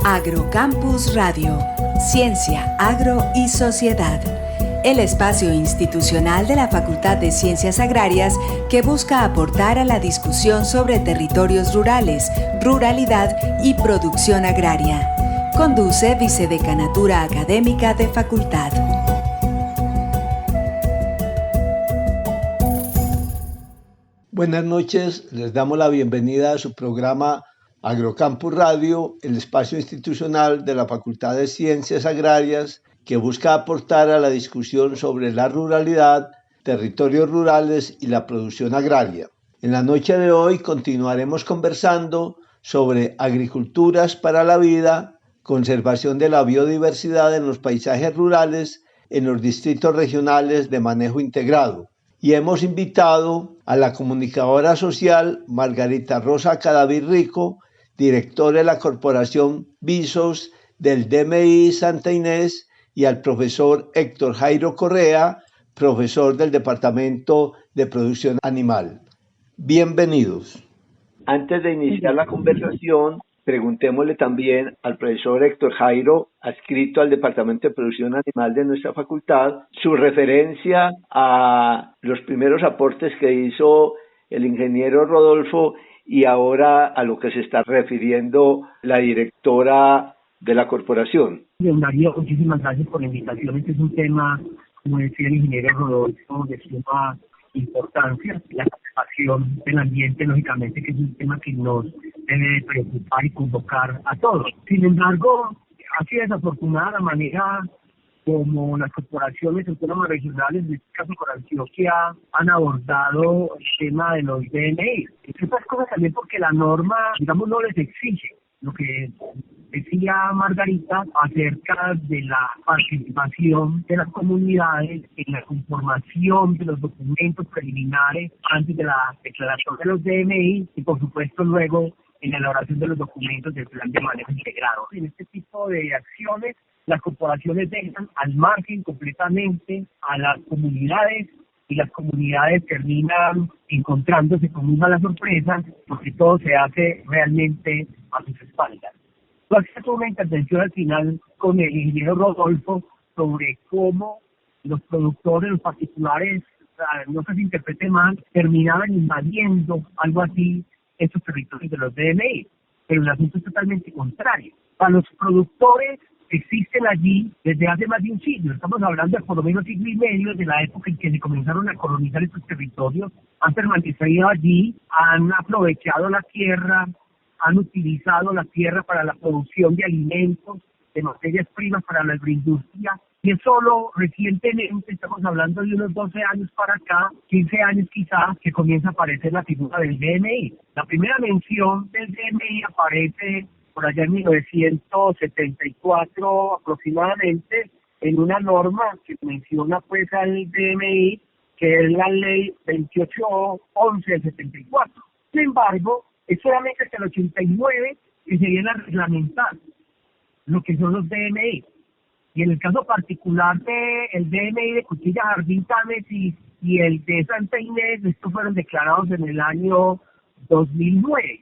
Agrocampus Radio, Ciencia, Agro y Sociedad. El espacio institucional de la Facultad de Ciencias Agrarias que busca aportar a la discusión sobre territorios rurales, ruralidad y producción agraria. Conduce Vicedecanatura Académica de Facultad. Buenas noches, les damos la bienvenida a su programa Agrocampus Radio, el espacio institucional de la Facultad de Ciencias Agrarias que busca aportar a la discusión sobre la ruralidad, territorios rurales y la producción agraria. En la noche de hoy continuaremos conversando sobre agriculturas para la vida, conservación de la biodiversidad en los paisajes rurales en los distritos regionales de manejo integrado. Y hemos invitado a la comunicadora social Margarita Rosa Cadavid Rico, directora de la Corporación Visos del DMI Santa Inés, y al profesor Héctor Jairo Correa, profesor del Departamento de Producción Animal. Bienvenidos. Antes de iniciar la conversación, preguntémosle también al profesor Héctor Jairo, adscrito al Departamento de Producción Animal de nuestra facultad, su referencia a los primeros aportes que hizo el ingeniero Rodolfo y ahora a lo que se está refiriendo la directora de la corporación. Don Darío, muchísimas gracias por la invitación. Este es un tema, como decía el ingeniero Rodolfo, de suma importancia. La conservación del ambiente, lógicamente, que es un tema que nos debe preocupar y convocar a todos. Sin embargo, ha sido desafortunada la manera como las corporaciones autónomas regionales, en este caso con Antioquia, han abordado el tema de los DNI. Entre otras cosas también porque la norma, digamos, no les exige lo que decía Margarita acerca de la participación de las comunidades en la conformación de los documentos preliminares antes de la declaración de los DNI y por supuesto luego en la elaboración de los documentos del plan de manejo integrado. En este tipo de acciones las corporaciones dejan al margen completamente a las comunidades y las comunidades terminan encontrándose con una mala sorpresa porque todo se hace realmente a sus espaldas. Yo hacía una intervención al final con el ingeniero Rodolfo sobre cómo los productores, los particulares, no se interprete mal, terminaban invadiendo algo así esos territorios de los DNI, pero el asunto es totalmente contrario. Para los productores existen allí desde hace más de un siglo, estamos hablando de por lo menos siglo y medio, de la época en que se comenzaron a colonizar estos territorios, han permanecido allí, han aprovechado la tierra, han utilizado la tierra para la producción de alimentos, de materias primas para la agroindustria, y es solo recientemente, estamos hablando de unos 12 años para acá, 15 años quizás, que comienza a aparecer la figura del DNI. La primera mención del DNI aparece por allá en 1974 aproximadamente, en una norma que menciona pues al DNI, que es la ley 2811 del 74. Sin embargo, es solamente hasta el 89 que se viene a reglamentar lo que son los DNI. Y en el caso particular del DNI de Cuchilla, Jardín Támesis y el de Santa Inés, estos fueron declarados en el año 2009.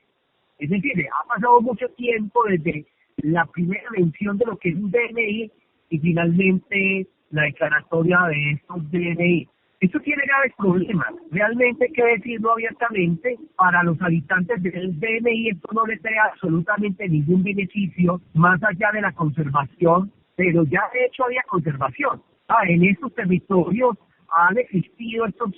Es decir, ha pasado mucho tiempo desde la primera mención de lo que es un DNI y finalmente la declaratoria de estos DNI. Esto tiene graves problemas. Realmente hay que decirlo abiertamente, para los habitantes del DNI esto no les trae absolutamente ningún beneficio más allá de la conservación, pero ya de hecho había conservación. En estos territorios han existido estas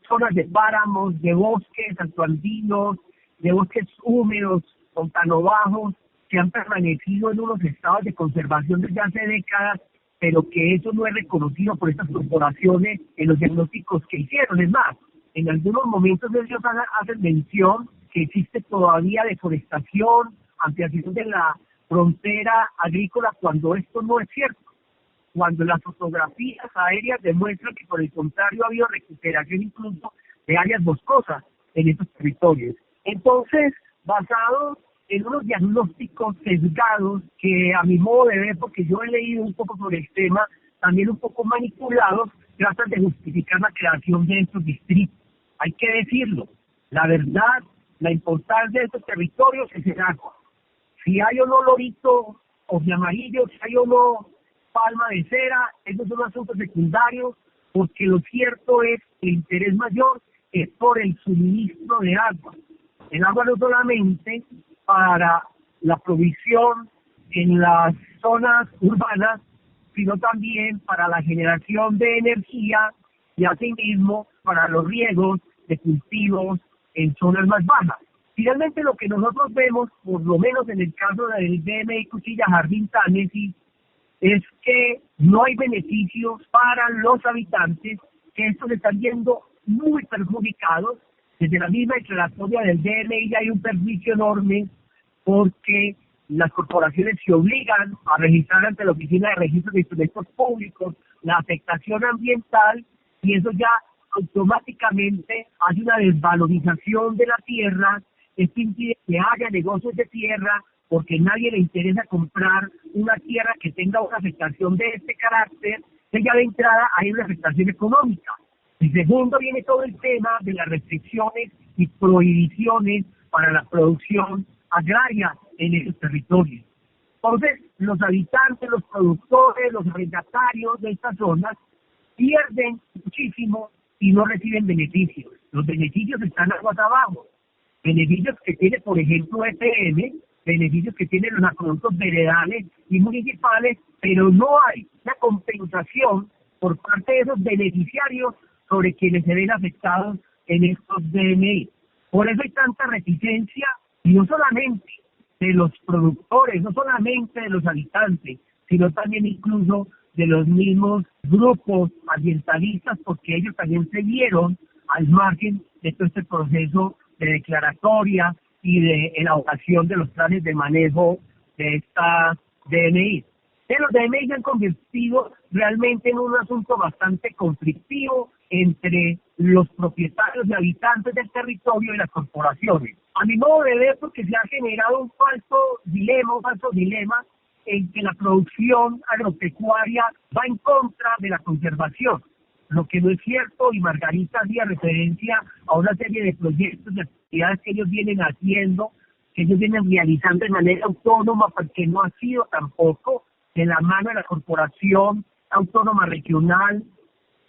zonas de páramos, de bosques altoandinos, de bosques húmedos, montanobajos, que han permanecido en unos estados de conservación desde hace décadas, pero que eso no es reconocido por estas corporaciones en los diagnósticos que hicieron. Es más, en algunos momentos ellos hacen mención que existe todavía deforestación, ampliación de la frontera agrícola, cuando esto no es cierto. Cuando las fotografías aéreas demuestran que por el contrario ha habido recuperación incluso de áreas boscosas en estos territorios. Entonces, basados en unos diagnósticos sesgados que a mi modo de ver, porque yo he leído un poco sobre el tema, también un poco manipulados, tratan de justificar la creación de estos distritos. Hay que decirlo, la verdad, la importancia de estos territorios es el agua. Si hay un olorito amarillo, si hay o no palma de cera, esos son asuntos secundarios, porque lo cierto es que el interés mayor es por el suministro de agua. El agua no solamente para la provisión en las zonas urbanas, sino también para la generación de energía y asimismo para los riegos de cultivos en zonas más bajas. Finalmente, lo que nosotros vemos, por lo menos en el caso del DMI Cuchilla Jardín Támesis, es que no hay beneficios para los habitantes, que estos están viendo muy perjudicados. Desde la misma declaratoria del DMI hay un perjuicio enorme porque las corporaciones se obligan a registrar ante la Oficina de Registro de Instrumentos Públicos la afectación ambiental, y eso ya automáticamente hay una desvalorización de la tierra. Esto impide que haya negocios de tierra, porque a nadie le interesa comprar una tierra que tenga una afectación de este carácter, que ya de entrada hay una afectación económica. Y segundo, viene todo el tema de las restricciones y prohibiciones para la producción agraria en esos territorios. Entonces, los habitantes, los productores, los arrendatarios de estas zonas pierden muchísimo y no reciben beneficios. Los beneficios están aguas abajo. Beneficios que tiene, por ejemplo, EPM, beneficios que tienen los acueductos veredales y municipales, pero no hay una compensación por parte de esos beneficiarios sobre quienes se ven afectados en estos DMI. Por eso hay tanta reticencia, y no solamente de los productores, no solamente de los habitantes, sino también incluso de los mismos grupos ambientalistas, porque ellos también se vieron al margen de todo este proceso de declaratoria y de elaboración de los planes de manejo de estas DMI. Los DMI se han convertido realmente en un asunto bastante conflictivo entre los propietarios y habitantes del territorio y las corporaciones. A mi modo de ver, porque se ha generado un falso dilema en que la producción agropecuaria va en contra de la conservación, lo que no es cierto, y Margarita hacía referencia a una serie de proyectos y actividades que ellos vienen haciendo, que ellos vienen realizando de manera autónoma, porque no ha sido tampoco de la mano de la Corporación Autónoma Regional,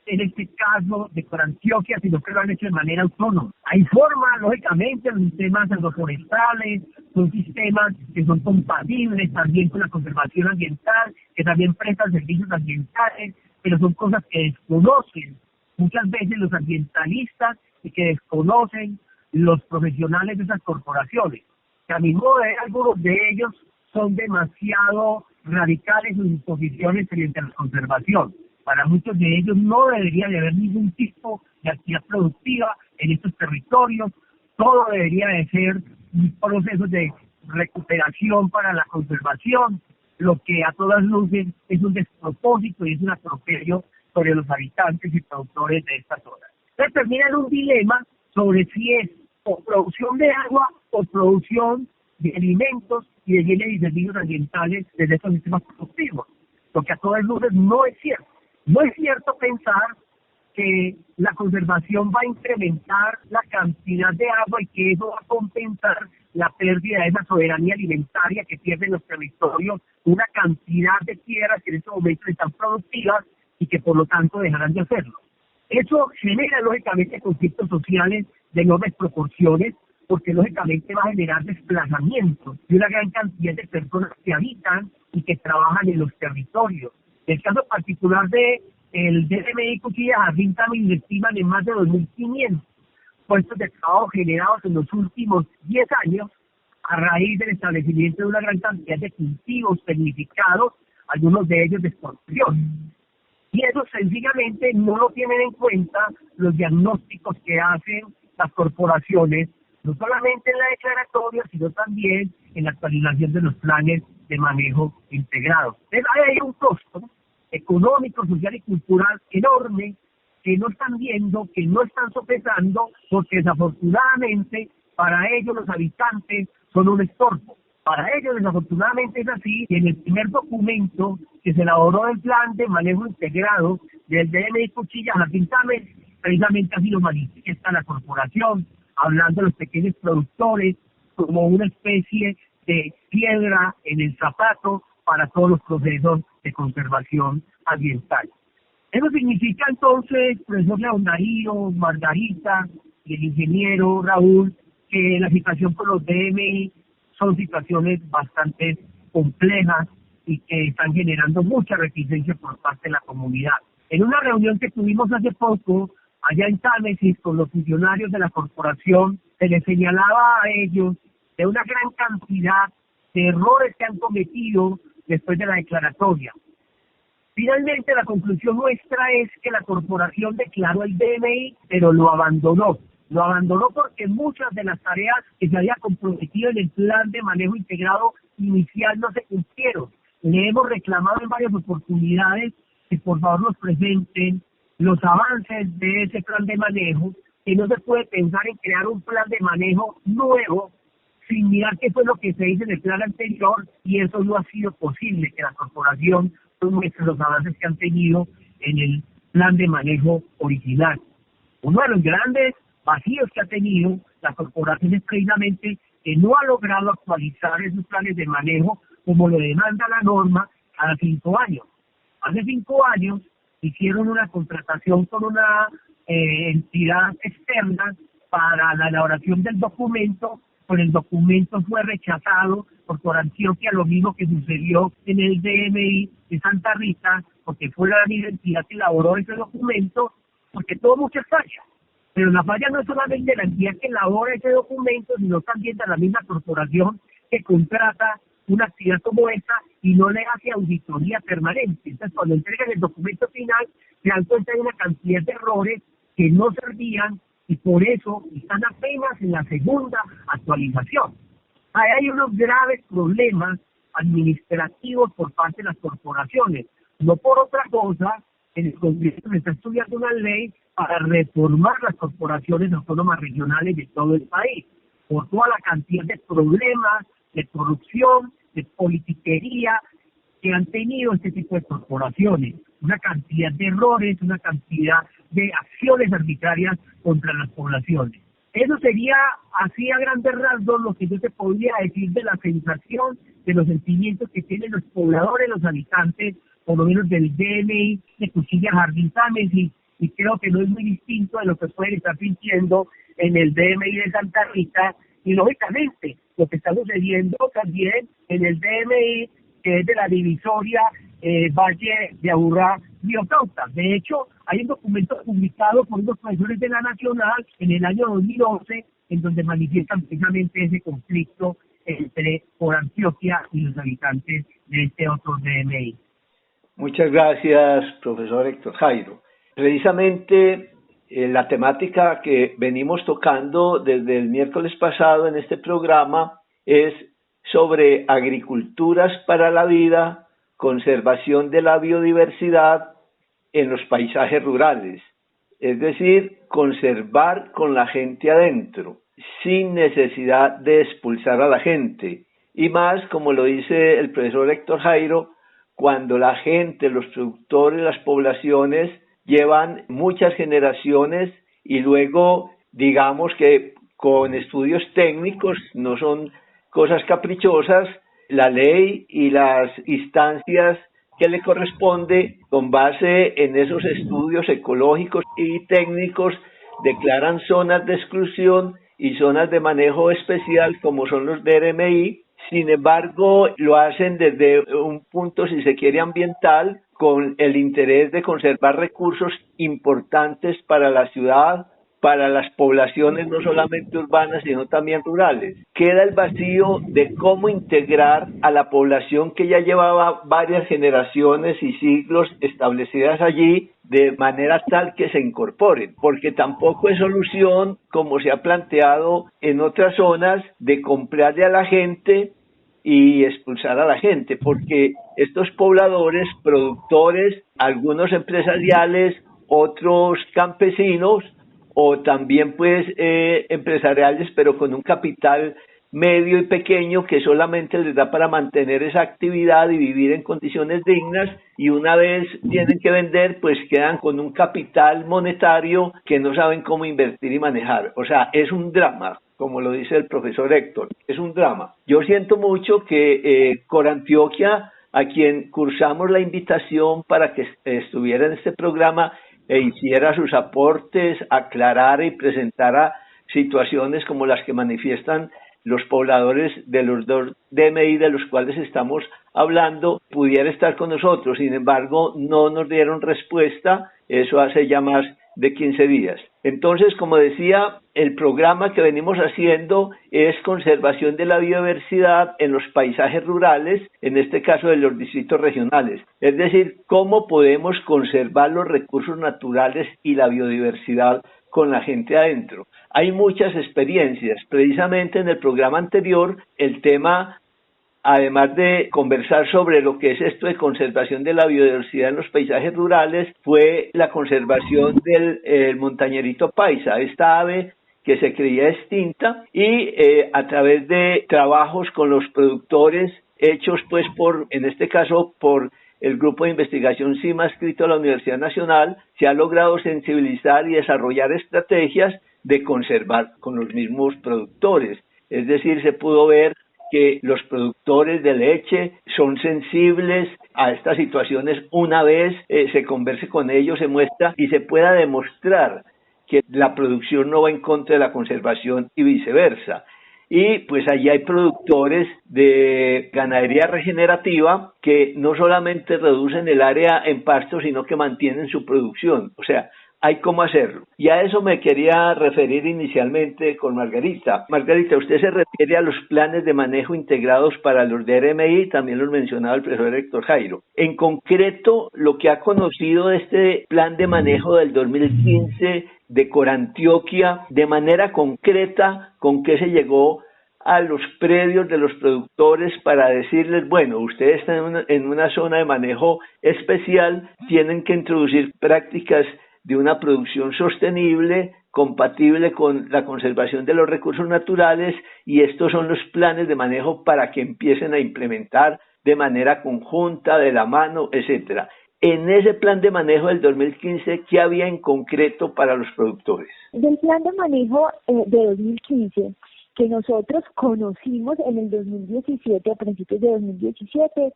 en este caso de Antioquia, sino que lo han hecho de manera autónoma. Hay formas, lógicamente, los sistemas agroforestales, son sistemas que son compatibles también con la conservación ambiental, que también prestan servicios ambientales, pero son cosas que desconocen muchas veces los ambientalistas y que desconocen los profesionales de esas corporaciones. Que a mi modo de ver, algunos de ellos son demasiado radicales en sus posiciones frente a la conservación. Para muchos de ellos no debería de haber ningún tipo de actividad productiva en estos territorios. Todo debería de ser un proceso de recuperación para la conservación, lo que a todas luces es un despropósito y es un atropello sobre los habitantes y productores de esta zona. Entonces termina en un dilema sobre si es o producción de agua o producción de alimentos y de bienes y servicios ambientales desde estos sistemas productivos, lo que a todas luces no es cierto. No es cierto pensar que la conservación va a incrementar la cantidad de agua y que eso va a compensar la pérdida de esa soberanía alimentaria que pierden los territorios, una cantidad de tierras que en estos momentos están productivas y que por lo tanto dejarán de hacerlo. Eso genera lógicamente conflictos sociales de enormes proporciones, porque lógicamente va a generar desplazamientos de una gran cantidad de personas que habitan y que trabajan en los territorios. El caso particular de el DMI Cuchilla Jardín también estiman en más de 2.500 puestos de trabajo generados en los últimos 10 años a raíz del establecimiento de una gran cantidad de cultivos tecnificados, algunos de ellos de exportación. Y eso sencillamente no lo tienen en cuenta los diagnósticos que hacen las corporaciones, no solamente en la declaratoria, sino también en la actualización de los planes de manejo integrados. Entonces hay un costo económico, social y cultural enorme que no están viendo, que no están sopesando, porque desafortunadamente para ellos los habitantes son un estorbo. Para ellos desafortunadamente es así, y en el primer documento que se elaboró del plan de manejo integrado del DMI Cuchilla Jardín Támesis, precisamente así lo manifiesta la corporación, hablando de los pequeños productores como una especie de piedra en el zapato para todos los procesos de conservación ambiental. Eso significa entonces, profesor León Darío, Margarita y el ingeniero Raúl, que la situación con los DMI son situaciones bastante complejas y que están generando mucha reticencia por parte de la comunidad. En una reunión que tuvimos hace poco, allá en Támesis, con los funcionarios de la corporación, se les señalaba a ellos de una gran cantidad de errores que han cometido después de la declaratoria. Finalmente, la conclusión nuestra es que la corporación declaró el DMI, pero lo abandonó. Lo abandonó porque muchas de las tareas que se había comprometido en el plan de manejo integrado inicial no se cumplieron. Le hemos reclamado en varias oportunidades que por favor nos presenten los avances de ese plan de manejo, que no se puede pensar en crear un plan de manejo nuevo sin mirar qué fue lo que se hizo en el plan anterior, y eso no ha sido posible, que la corporación muestre los avances que han tenido en el plan de manejo original. Uno de los grandes vacíos que ha tenido la corporación es precisamente que no ha logrado actualizar esos planes de manejo como lo demanda la norma cada 5 años. Hace 5 años hicieron una contratación con una entidad externa para la elaboración del documento, pero el documento fue rechazado por Antioquia, lo mismo que sucedió en el DMI de Santa Rita, porque fue la entidad que elaboró ese documento, porque tuvo muchas fallas. Pero la falla no es solamente de la entidad que elabora ese documento, sino también de la misma corporación que contrata una actividad como esta y no le hace auditoría permanente. Entonces, cuando entregan el documento final, se dan cuenta de una cantidad de errores que no servían y por eso están apenas en la segunda actualización. Ahí hay unos graves problemas administrativos por parte de las corporaciones. No por otra cosa, en el Congreso se está estudiando una ley para reformar las corporaciones autónomas regionales de todo el país, por toda la cantidad de problemas, de corrupción, de politiquería que han tenido este tipo de corporaciones, una cantidad de errores, una cantidad de acciones arbitrarias contra las poblaciones. Eso sería, así a grandes rasgos, lo que yo te podría decir de la sensación, de los sentimientos que tienen los pobladores, los habitantes, por lo menos del DMI, de Cuchilla Jardín Támesis, y creo que no es muy distinto de lo que pueden estar sintiendo en el DMI de Santa Rita, y lógicamente lo que está sucediendo también en el DMI, que es de la divisoria Valle de Aburrá, Río Cauca. De hecho, hay un documento publicado por unos profesores de la Nacional en el año 2011, en donde manifiestan precisamente ese conflicto entre por Antioquia y los habitantes de este otro DMI. Muchas gracias, profesor Héctor Jairo. Precisamente la temática que venimos tocando desde el miércoles pasado en este programa es sobre agriculturas para la vida, conservación de la biodiversidad en los paisajes rurales, es decir, conservar con la gente adentro, sin necesidad de expulsar a la gente, y más, como lo dice el profesor Héctor Jairo, cuando la gente, los productores, las poblaciones llevan muchas generaciones y luego, digamos que con estudios técnicos, no son cosas caprichosas, la ley y las instancias que le corresponde con base en esos estudios ecológicos y técnicos declaran zonas de exclusión y zonas de manejo especial como son los DRMI. Sin embargo, lo hacen desde un punto, si se quiere, ambiental, con el interés de conservar recursos importantes para la ciudad, para las poblaciones no solamente urbanas, sino también rurales. Queda el vacío de cómo integrar a la población que ya llevaba varias generaciones y siglos establecidas allí de manera tal que se incorporen, porque tampoco es solución, como se ha planteado en otras zonas, de comprarle a la gente y expulsar a la gente, porque estos pobladores, productores, algunos empresariales, otros campesinos, o también pues empresariales, pero con un capital medio y pequeño que solamente les da para mantener esa actividad y vivir en condiciones dignas, y una vez tienen que vender, pues quedan con un capital monetario que no saben cómo invertir y manejar. O sea, es un drama, como lo dice el profesor Héctor, es un drama. Yo siento mucho que Corantioquia a quien cursamos la invitación para que estuviera en este programa e hiciera sus aportes, aclarara y presentara situaciones como las que manifiestan los pobladores de los dos DMI de los cuales estamos hablando, pudiera estar con nosotros. Sin embargo, no nos dieron respuesta, eso hace ya más de 15 días. Entonces, como decía, el programa que venimos haciendo es conservación de la biodiversidad en los paisajes rurales, en este caso de los distritos regionales. Es decir, cómo podemos conservar los recursos naturales y la biodiversidad con la gente adentro. Hay muchas experiencias. Precisamente en el programa anterior, el tema, además de conversar sobre lo que es esto de conservación de la biodiversidad en los paisajes rurales, fue la conservación del montañerito paisa, esta ave que se creía extinta, y a través de trabajos con los productores hechos pues en este caso por el grupo de investigación CIMA adscrito a la Universidad Nacional, se ha logrado sensibilizar y desarrollar estrategias de conservar con los mismos productores. Es decir, se pudo ver que los productores de leche son sensibles a estas situaciones una vez se converse con ellos, se muestra y se pueda demostrar que la producción no va en contra de la conservación y viceversa. Y pues allí hay productores de ganadería regenerativa que no solamente reducen el área en pasto, sino que mantienen su producción. O sea, hay cómo hacerlo. Y a eso me quería referir inicialmente con Margarita. Margarita, usted se refiere a los planes de manejo integrados para los DRMI, también los mencionaba el profesor Héctor Jairo. En concreto, lo que ha conocido de este plan de manejo del 2015 de Corantioquia, de manera concreta, ¿con qué se llegó a los predios de los productores para decirles, bueno, ustedes están en una zona de manejo especial, tienen que introducir prácticas de una producción sostenible, compatible con la conservación de los recursos naturales, y estos son los planes de manejo para que empiecen a implementar de manera conjunta, de la mano, etcétera? En ese plan de manejo del 2015, ¿qué había en concreto para los productores? Del plan de manejo de 2015, que nosotros conocimos en el 2017, a principios de 2017,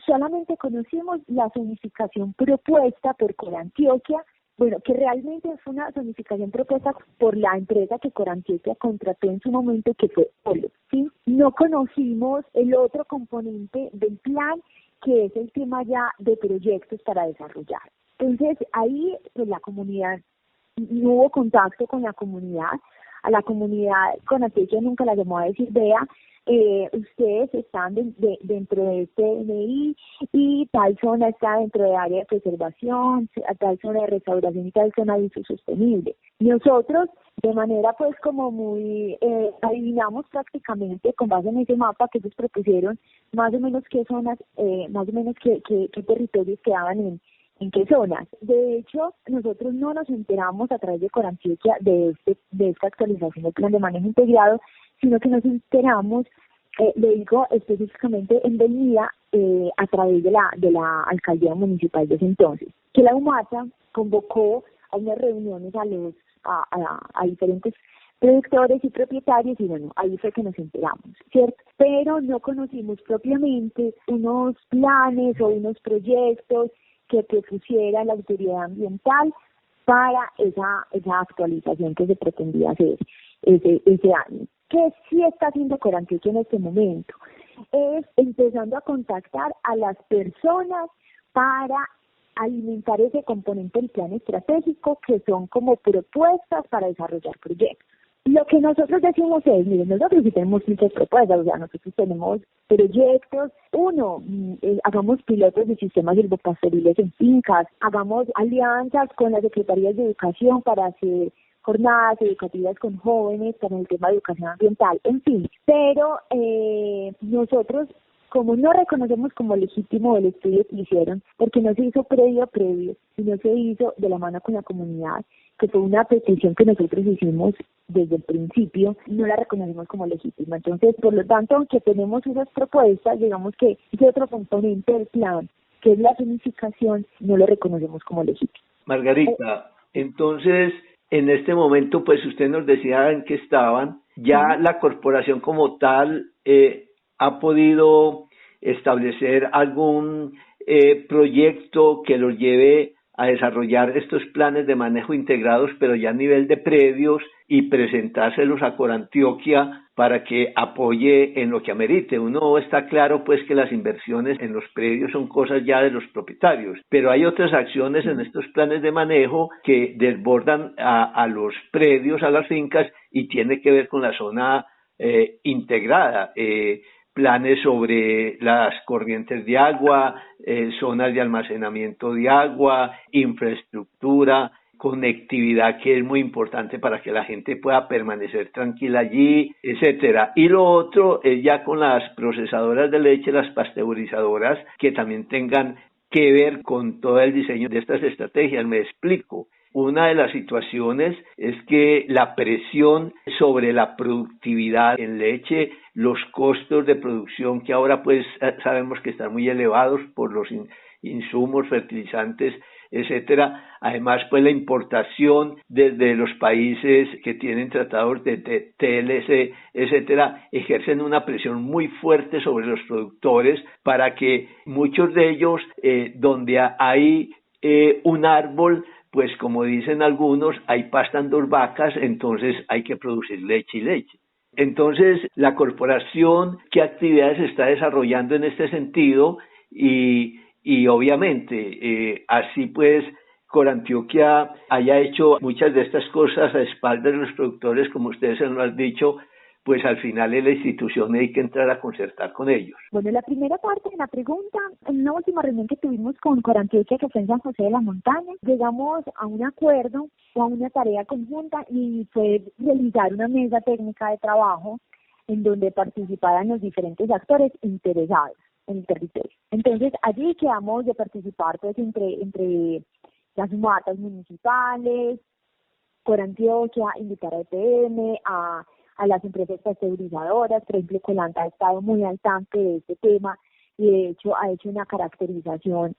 solamente conocimos la zonificación propuesta por Corantioquia, bueno, que realmente es una zonificación propuesta por la empresa que Corantioquia contrató en su momento, que fue Polo, ¿sí? No conocimos el otro componente del plan, que es el tema ya de proyectos para desarrollar. Entonces, ahí pues la comunidad, no hubo contacto con la comunidad. A la comunidad Corantioquia nunca la llamó a decir, vea, ustedes están dentro de este DNI y tal zona está dentro de área de preservación, tal zona de restauración y tal zona de uso sostenible. Nosotros, de manera pues como muy, adivinamos prácticamente con base en ese mapa que ellos propusieron, más o menos qué zonas, más o menos qué territorios quedaban en qué zonas. De hecho, nosotros no nos enteramos a través de Corantioquia de esta actualización del plan de manejo integrado, sino que nos enteramos, le digo específicamente en Belmira, a través de la alcaldía municipal de ese entonces, que la UMASA convocó a unas reuniones a diferentes productores y propietarios, y bueno, ahí fue que nos enteramos, ¿cierto? Pero no conocimos propiamente unos planes o unos proyectos que propusiera la autoridad ambiental para esa actualización que se pretendía hacer ese año. ¿Qué sí está haciendo Corantioquia en este momento? Es empezando a contactar a las personas para alimentar ese componente del plan estratégico, que son como propuestas para desarrollar proyectos. Lo que nosotros decimos es, miren, nosotros sí tenemos muchas propuestas, o sea, nosotros tenemos proyectos. Hagamos pilotos de sistemas silvopastoriles en fincas, hagamos alianzas con las secretarías de educación para hacer jornadas educativas con jóvenes para el tema de educación ambiental, en fin. Pero nosotros, como no reconocemos como legítimo el estudio que hicieron, porque no se hizo previo, y no se hizo de la mano con la comunidad, que fue una petición que nosotros hicimos desde el principio, no la reconocemos como legítima. Entonces, por lo tanto, aunque tenemos esas propuestas, digamos que ese otro componente del plan, que es la zonificación, no lo reconocemos como legítimo. Margarita, entonces, en este momento, pues usted nos decía en qué estaban, ya la corporación como tal ha podido establecer algún proyecto que los lleve a desarrollar estos planes de manejo integrados, pero ya a nivel de predios, y presentárselos a Corantioquia para que apoye en lo que amerite. Uno está claro pues que las inversiones en los predios son cosas ya de los propietarios, pero hay otras acciones en estos planes de manejo que desbordan a los predios, a las fincas, y tiene que ver con la zona integrada. Planes sobre las corrientes de agua, zonas de almacenamiento de agua, infraestructura, conectividad, que es muy importante para que la gente pueda permanecer tranquila allí, etcétera. Y lo otro es ya con las procesadoras de leche, las pasteurizadoras, que también tengan que ver con todo el diseño de estas estrategias. Me explico. Una de las situaciones es que la presión sobre la productividad en leche, los costos de producción que ahora pues sabemos que están muy elevados por los insumos, fertilizantes, etcétera. Además, pues la importación desde los países que tienen tratados de TLC, etcétera, ejercen una presión muy fuerte sobre los productores para que muchos de ellos, donde hay un árbol, pues como dicen algunos, ahí pastan 2 vacas, entonces hay que producir leche y leche. Entonces, la corporación, ¿qué actividades está desarrollando en este sentido? Y obviamente, así pues, Corantioquia haya hecho muchas de estas cosas a espaldas de los productores, como ustedes se lo han dicho, pues al final es la institución y hay que entrar a concertar con ellos. Bueno, la primera parte de la pregunta, en una última reunión que tuvimos con Corantioquia, que fue en San José de la Montaña, llegamos a un acuerdo o a una tarea conjunta y fue realizar una mesa técnica de trabajo en donde participaran los diferentes actores interesados en el territorio. Entonces, allí quedamos de participar pues entre las matas municipales, Corantioquia, invitar a EPM, a las empresas pasteurizadoras. Por ejemplo, Colanta ha estado muy al tanto de este tema y de hecho ha hecho una caracterización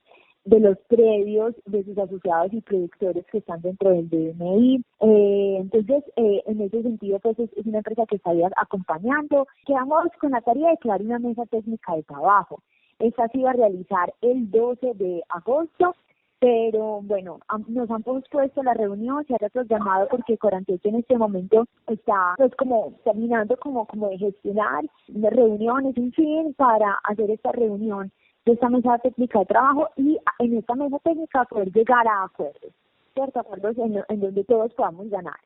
de los predios de sus asociados y productores que están dentro del DMI. Entonces, en ese sentido, pues es una empresa que está acompañando. Quedamos con la tarea de crear una mesa técnica de trabajo. Esta se iba a realizar el 12 de agosto. Pero bueno, nos han pospuesto la reunión, se ha reprogramado porque Corantioquia en este momento está pues como terminando como de gestionar las reuniones, en fin, para hacer esta reunión de esta mesa técnica de trabajo y en esta mesa técnica poder llegar a acuerdos, ¿cierto? Acuerdos en donde todos podamos ganar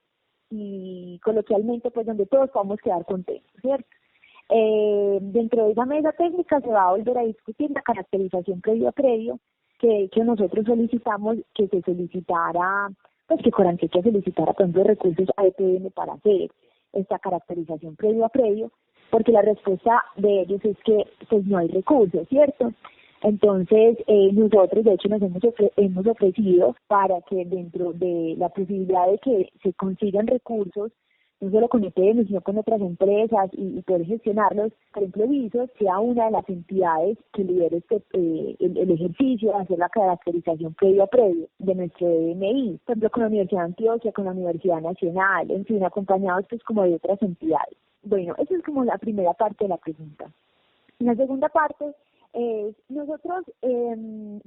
y coloquialmente pues donde todos podamos quedar contentos, ¿cierto? Dentro de esa mesa técnica se va a volver a discutir la caracterización previo a previo, que nosotros solicitamos que se solicitara, pues que Corantioquia solicitara, por ejemplo, recursos a EPM para hacer esta caracterización previo a previo, porque la respuesta de ellos es que pues no hay recursos, ¿cierto? Entonces, nosotros de hecho nos hemos ofrecido para que dentro de la posibilidad de que se consigan recursos, no solo con EPM, sino con otras empresas y poder gestionarlos, por ejemplo, Visos sea una de las entidades que lidere el ejercicio de hacer la caracterización previo a previo de nuestro DMI, por ejemplo, con la Universidad de Antioquia, con la Universidad Nacional, en fin, acompañados pues como de otras entidades. Bueno, esa es como la primera parte de la pregunta. La segunda parte es, nosotros,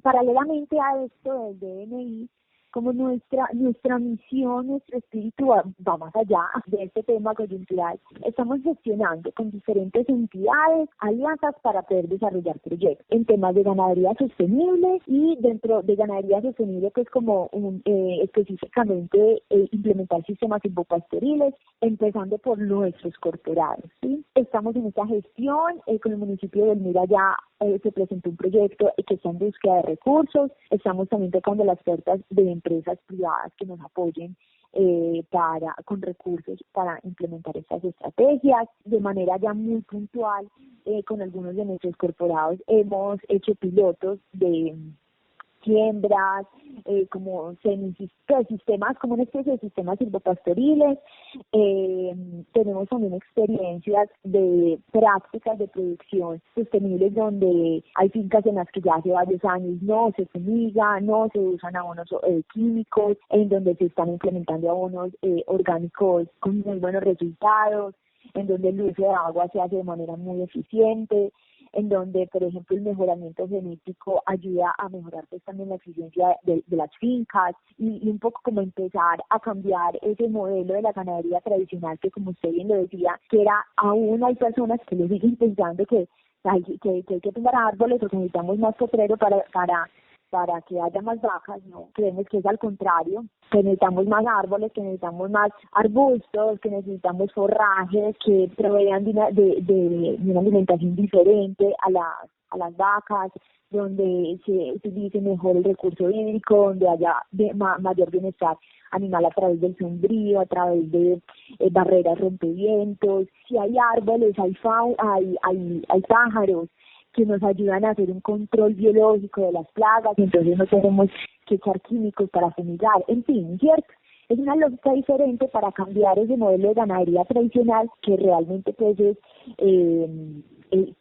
paralelamente a esto del DNI, como nuestra misión, nuestro espíritu va más allá de este tema coyuntural. Estamos gestionando con diferentes entidades alianzas para poder desarrollar proyectos en temas de ganadería sostenible y dentro de ganadería sostenible pues como específicamente implementar sistemas silvopastoriles, empezando por nuestros corporados, ¿sí? Estamos en esta gestión con el municipio de Elmira ya se presentó un proyecto que está en búsqueda de recursos. Estamos también tocando las puertas de empresas privadas que nos apoyen con recursos para implementar estas estrategias. De manera ya muy puntual, con algunos de nuestros corporados hemos hecho pilotos de siembras, como sistemas, como una especie de sistemas silvopastoriles. Tenemos también experiencias de prácticas de producción sostenibles donde hay fincas en las que ya hace varios años no se fumiga, no se usan abonos químicos, en donde se están implementando abonos orgánicos con muy buenos resultados, en donde el uso de agua se hace de manera muy eficiente. en donde, por ejemplo, el mejoramiento genético ayuda a mejorar pues también la eficiencia de las fincas y un poco como empezar a cambiar ese modelo de la ganadería tradicional que, como usted bien lo decía, que era aún hay personas que lo siguen pensando que hay que plantar árboles o que necesitamos más potrero para que haya más vacas. No, creemos que es al contrario, que necesitamos más árboles, que necesitamos más arbustos, que necesitamos forrajes que provean de una alimentación diferente a las vacas, donde se utilice mejor el recurso hídrico, donde haya mayor bienestar animal a través del sombrío, a través de barreras rompevientos. Si hay árboles, hay pájaros que nos ayudan a hacer un control biológico de las plagas, entonces no tenemos que echar químicos para fumigar, en fin, ¿cierto? Es una lógica diferente para cambiar ese modelo de ganadería tradicional que realmente pues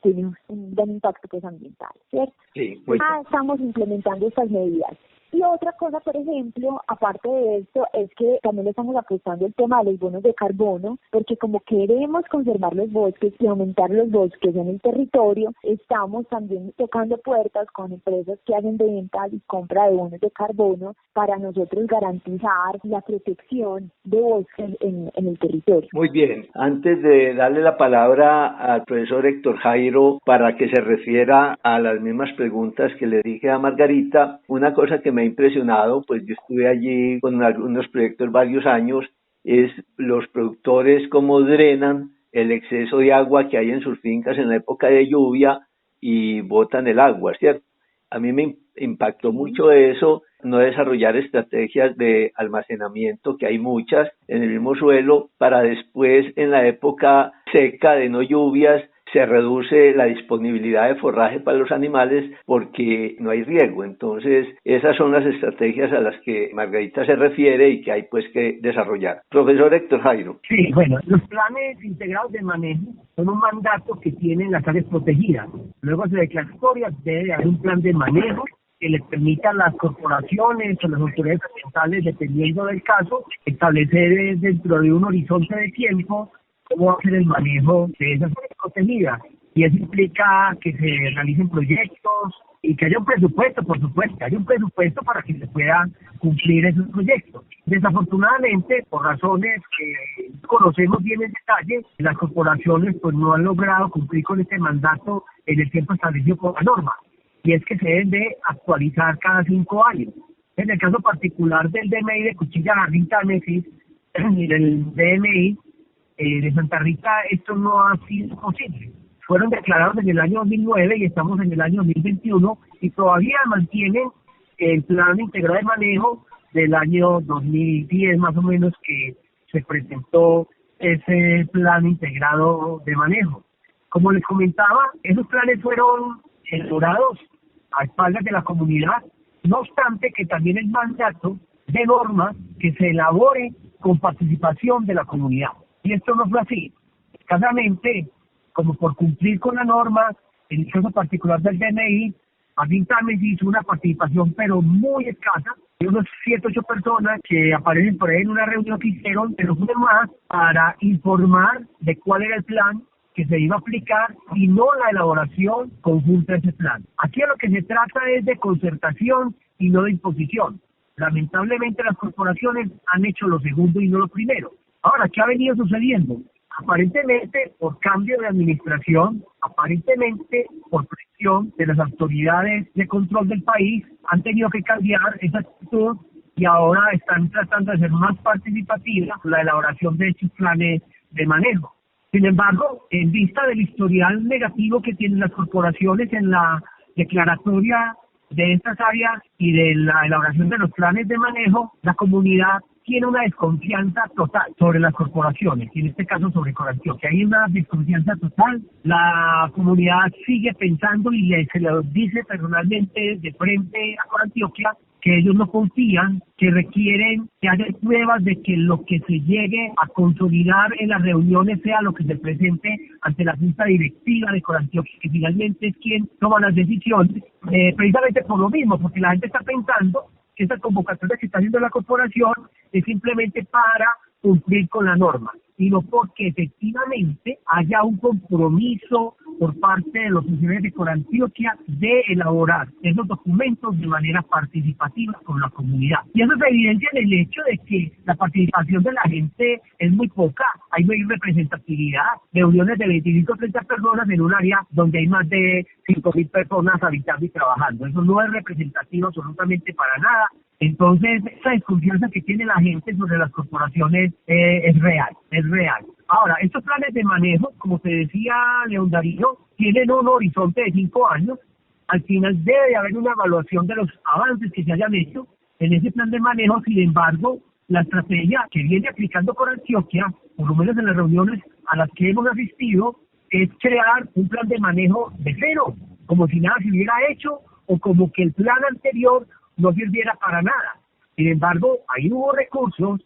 tiene un gran impacto pues ambiental, ¿cierto? Sí, Estamos implementando estas medidas. Y otra cosa, por ejemplo, aparte de esto, es que también le estamos apostando el tema de los bonos de carbono, porque como queremos conservar los bosques y aumentar los bosques en el territorio, estamos también tocando puertas con empresas que hacen ventas y compra de bonos de carbono para nosotros garantizar la protección de bosques en el territorio. Muy bien. Antes de darle la palabra al profesor Héctor Jairo para que se refiera a las mismas preguntas que le dije a Margarita, una cosa que me ha impresionado, pues yo estuve allí con algunos proyectos varios años, es los productores cómo drenan el exceso de agua que hay en sus fincas en la época de lluvia y botan el agua, ¿cierto? A mí me impactó mucho eso, no desarrollar estrategias de almacenamiento, que hay muchas en el mismo suelo, para después en la época seca de no lluvias se reduce la disponibilidad de forraje para los animales porque no hay riego. Entonces, esas son las estrategias a las que Margarita se refiere y que hay pues que desarrollar. Profesor Héctor Jairo. Sí, bueno, los planes integrados de manejo son un mandato que tienen las áreas protegidas. Luego de declaratoria debe haber un plan de manejo que les permita a las corporaciones o las autoridades ambientales, dependiendo del caso, establecer dentro de un horizonte de tiempo cómo va a ser el manejo de esas áreas protegidas. Y eso implica que se realicen proyectos y que haya un presupuesto, por supuesto, que haya un presupuesto para que se puedan cumplir esos proyectos. Desafortunadamente, por razones que conocemos bien en detalle, las corporaciones pues no han logrado cumplir con este mandato en el tiempo establecido por la norma. Y es que se deben de actualizar cada 5 años. En el caso particular del DMI de Cuchilla Jardín Támesis y del DMI de Santa Rita, esto no ha sido posible. Fueron declarados en el año 2009 y estamos en el año 2021 y todavía mantienen el plan integrado de manejo del año 2010 más o menos, que se presentó ese plan integrado de manejo. Como les comentaba, esos planes fueron elaborados a espaldas de la comunidad, no obstante que también el mandato de norma que se elabore con participación de la comunidad. Y esto no fue así. Escasamente, como por cumplir con la norma, en el caso particular del DNI, Jardín Támesis hizo una participación pero muy escasa, de unos 7 u 8 personas que aparecen por ahí en una reunión que hicieron, pero fue más para informar de cuál era el plan que se iba a aplicar y no la elaboración conjunta de ese plan. Aquí a lo que se trata es de concertación y no de imposición. Lamentablemente las corporaciones han hecho lo segundo y no lo primero. Ahora, ¿qué ha venido sucediendo? Aparentemente por cambio de administración, aparentemente por presión de las autoridades de control del país, han tenido que cambiar esa actitud y ahora están tratando de ser más participativa en la elaboración de estos planes de manejo. Sin embargo, en vista del historial negativo que tienen las corporaciones en la declaratoria de estas áreas y de la elaboración de los planes de manejo, la comunidad tiene una desconfianza total sobre las corporaciones, y en este caso sobre Corantioquia. Hay una desconfianza total. La comunidad sigue pensando y se lo dice personalmente de frente a Corantioquia que ellos no confían, que requieren que haya pruebas de que lo que se llegue a consolidar en las reuniones sea lo que se presente ante la junta directiva de Corantioquia, que finalmente es quien toma las decisiones, precisamente por lo mismo, porque la gente está pensando que esa convocatoria que está haciendo la corporación es simplemente para cumplir con la norma, sino porque efectivamente haya un compromiso por parte de los funcionarios de Corantioquia de elaborar esos documentos de manera participativa con la comunidad. Y eso se evidencia en el hecho de que la participación de la gente es muy poca, hay muy representatividad, reuniones de 25 o 30 personas en un área donde hay más de 5.000 personas habitando y trabajando. Eso no es representativo absolutamente para nada. Entonces, esa desconfianza que tiene la gente sobre las corporaciones es real. Ahora, estos planes de manejo, como te decía León Darío, tienen un horizonte de 5 años. Al final debe haber una evaluación de los avances que se hayan hecho en ese plan de manejo. Sin embargo, la estrategia que viene aplicando Corantioquia, por lo menos en las reuniones a las que hemos asistido, es crear un plan de manejo de cero, como si nada se hubiera hecho o como que el plan anterior no sirviera para nada. Sin embargo, ahí hubo recursos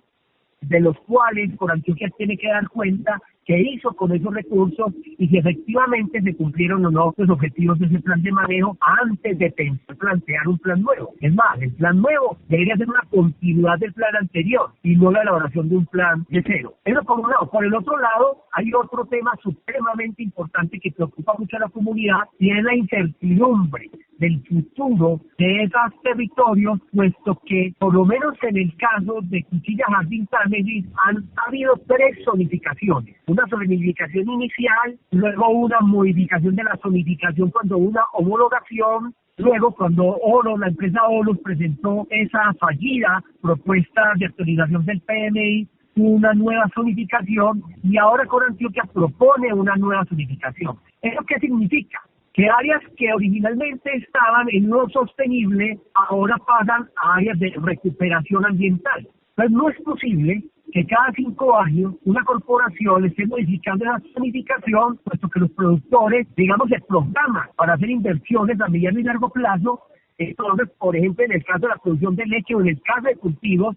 de los cuales Corantioquia tiene que dar cuenta qué hizo con esos recursos y si efectivamente se cumplieron o no los objetivos de ese plan de manejo antes de plantear un plan nuevo. Es más, el plan nuevo debería ser una continuidad del plan anterior y no la elaboración de un plan de cero. Eso por un lado. Por el otro lado, hay otro tema supremamente importante que preocupa mucho a la comunidad y es la incertidumbre del futuro de esos territorios, puesto que por lo menos en el caso de Cuchilla Jardín Támesis han habido 3 zonificaciones. Una zonificación inicial, luego una modificación de la zonificación cuando hubo una homologación, luego cuando la empresa Olos presentó esa fallida propuesta de actualización del PMI, una nueva zonificación y ahora Corantioquia propone una nueva zonificación. ¿Eso qué significa? Que áreas que originalmente estaban en no sostenible ahora pasan a áreas de recuperación ambiental. Entonces no es posible que cada 5 años una corporación esté modificando esa zonificación, puesto que los productores, digamos, se programan para hacer inversiones a mediano y largo plazo. Entonces, por ejemplo, en el caso de la producción de leche o en el caso de cultivos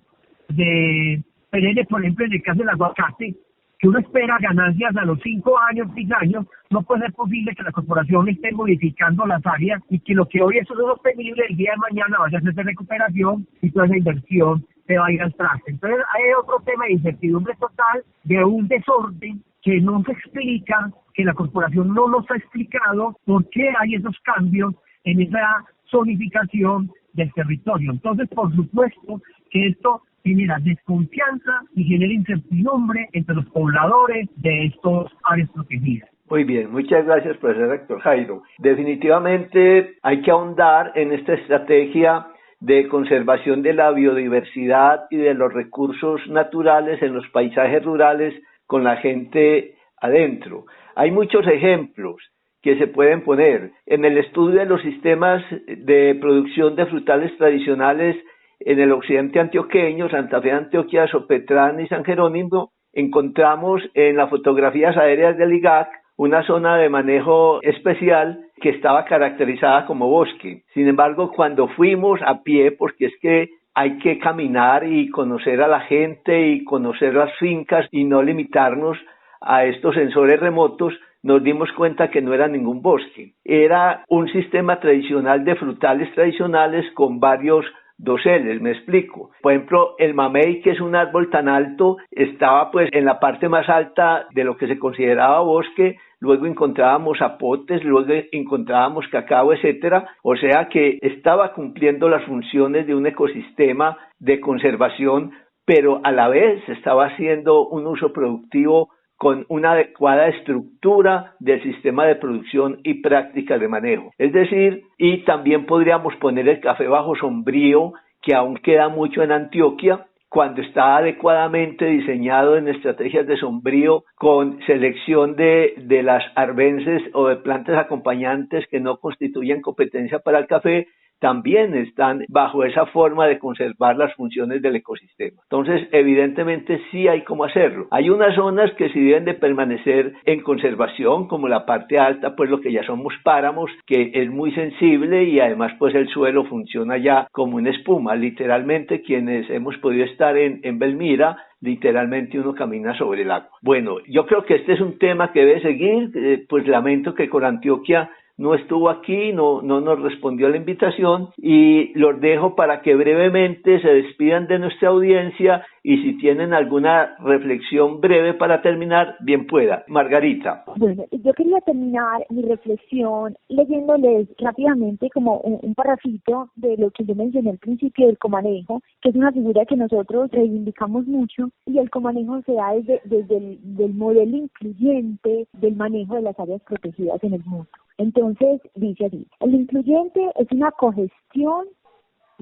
de perennes, por ejemplo, en el caso del aguacate, que uno espera ganancias a los 5 años, 6 años, no puede ser posible que la corporación esté modificando las áreas y que lo que hoy es sostenible el día de mañana vaya a ser de recuperación y toda esa inversión se va a ir al traste. Entonces hay otro tema de incertidumbre total, de un desorden que no se explica, que la corporación no nos ha explicado por qué hay esos cambios en esa zonificación del territorio. Entonces, por supuesto que esto genera desconfianza y genera incertidumbre entre los pobladores de estos áreas protegidas. Muy bien, muchas gracias, profesor Héctor Jairo. Definitivamente hay que ahondar en esta estrategia de conservación de la biodiversidad y de los recursos naturales en los paisajes rurales con la gente adentro. Hay muchos ejemplos que se pueden poner. En el estudio de los sistemas de producción de frutales tradicionales en el occidente antioqueño, Santa Fe, Antioquia, Sopetrán y San Jerónimo, encontramos en las fotografías aéreas del IGAC una zona de manejo especial que estaba caracterizada como bosque. Sin embargo, cuando fuimos a pie, porque es que hay que caminar y conocer a la gente y conocer las fincas y no limitarnos a estos sensores remotos, nos dimos cuenta que no era ningún bosque. Era un sistema tradicional de frutales tradicionales con varios doseles, me explico. Por ejemplo, el mamey, que es un árbol tan alto, estaba pues en la parte más alta de lo que se consideraba bosque. Luego encontrábamos zapotes, luego encontrábamos cacao, etcétera. O sea que estaba cumpliendo las funciones de un ecosistema de conservación, pero a la vez estaba haciendo un uso productivo con una adecuada estructura del sistema de producción y prácticas de manejo. Es decir, y también podríamos poner el café bajo sombrío, que aún queda mucho en Antioquia, cuando está adecuadamente diseñado en estrategias de sombrío con selección de las arbences o de plantas acompañantes que no constituyen competencia para el café, también están bajo esa forma de conservar las funciones del ecosistema. Entonces, evidentemente sí hay cómo hacerlo. Hay unas zonas que sí deben de permanecer en conservación, como la parte alta, pues lo que ya somos páramos, que es muy sensible y además pues el suelo funciona ya como una espuma. Literalmente quienes hemos podido estar en Belmira, literalmente uno camina sobre el agua. Bueno, yo creo que este es un tema que debe seguir, pues lamento que Corantioquia no estuvo aquí, no nos respondió a la invitación y los dejo para que brevemente se despidan de nuestra audiencia y si tienen alguna reflexión breve para terminar, bien pueda. Margarita. Bueno, yo quería terminar mi reflexión leyéndoles rápidamente como un parrafito de lo que yo mencioné al principio del comanejo, que es una figura que nosotros reivindicamos mucho, y el comanejo se da desde el modelo incluyente del manejo de las áreas protegidas en el mundo. Entonces, dice así, el incluyente es una cogestión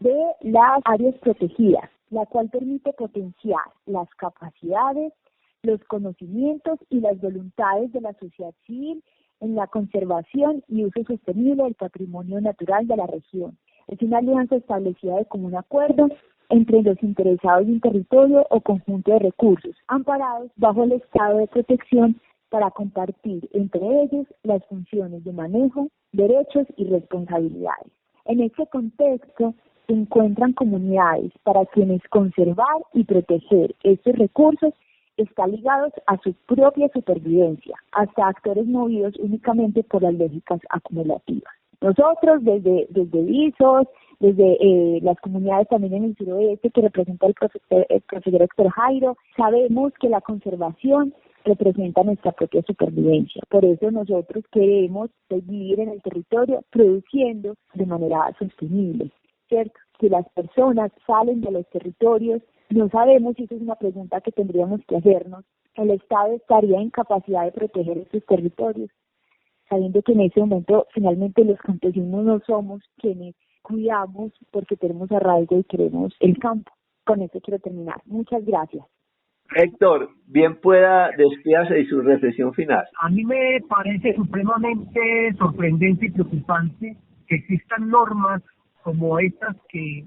de las áreas protegidas, la cual permite potenciar las capacidades, los conocimientos y las voluntades de la sociedad civil en la conservación y uso sostenible del patrimonio natural de la región. Es una alianza establecida de común acuerdo entre los interesados en territorio o conjunto de recursos, amparados bajo el estado de protección para compartir entre ellos las funciones de manejo, derechos y responsabilidades. En este contexto se encuentran comunidades para quienes conservar y proteger estos recursos está ligados a su propia supervivencia, hasta actores movidos únicamente por las lógicas acumulativas. Nosotros desde Visos, desde las comunidades también en el suroeste que representa el profesor Héctor Jairo, sabemos que la conservación representa nuestra propia supervivencia. Por eso nosotros queremos vivir en el territorio produciendo de manera sostenible, ¿cierto? Si las personas salen de los territorios, no sabemos, y esa es una pregunta que tendríamos que hacernos, ¿el Estado estaría en capacidad de proteger estos territorios? Sabiendo que en ese momento finalmente los campesinos no somos quienes cuidamos porque tenemos arraigo y queremos el campo. Con eso quiero terminar. Muchas gracias. Héctor, bien pueda, despídase y su reflexión final. A mí me parece supremamente sorprendente y preocupante que existan normas como estas que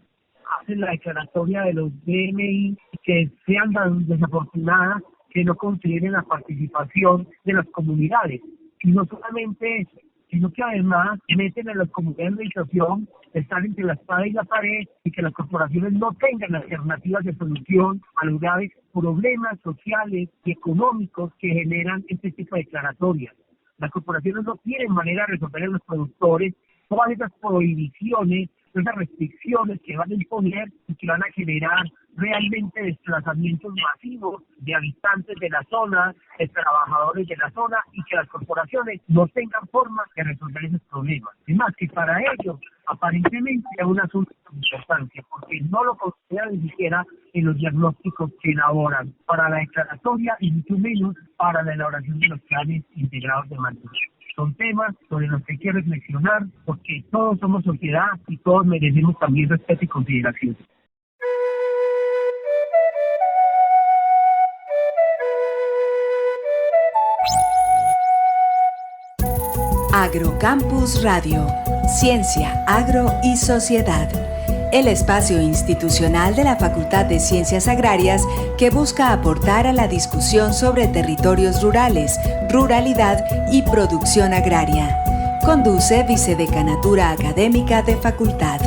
hacen la declaratoria de los DNI, que sean tan desafortunadas que no consideren la participación de las comunidades. Y no solamente eso, sino que además meten a las comunidades de situación, estar entre la espada y la pared, y que las corporaciones no tengan alternativas de solución a los graves problemas sociales y económicos que generan este tipo de declaratorias. Las corporaciones no tienen manera de resolver a los productores todas esas prohibiciones, esas restricciones que van a imponer y que van a generar realmente desplazamientos masivos de habitantes de la zona, de trabajadores de la zona, y que las corporaciones no tengan forma de resolver esos problemas. Es más, que para ellos aparentemente es un asunto de importancia, porque no lo consideran ni siquiera en los diagnósticos que elaboran para la declaratoria y mucho menos para la elaboración de los planes integrados de manejo. Son temas sobre los que hay que reflexionar, porque todos somos sociedad y todos merecemos también respeto y consideración. Agrocampus Radio, Ciencia, Agro y Sociedad. El espacio institucional de la Facultad de Ciencias Agrarias que busca aportar a la discusión sobre territorios rurales, ruralidad y producción agraria. Conduce Vicedecanatura Académica de Facultad.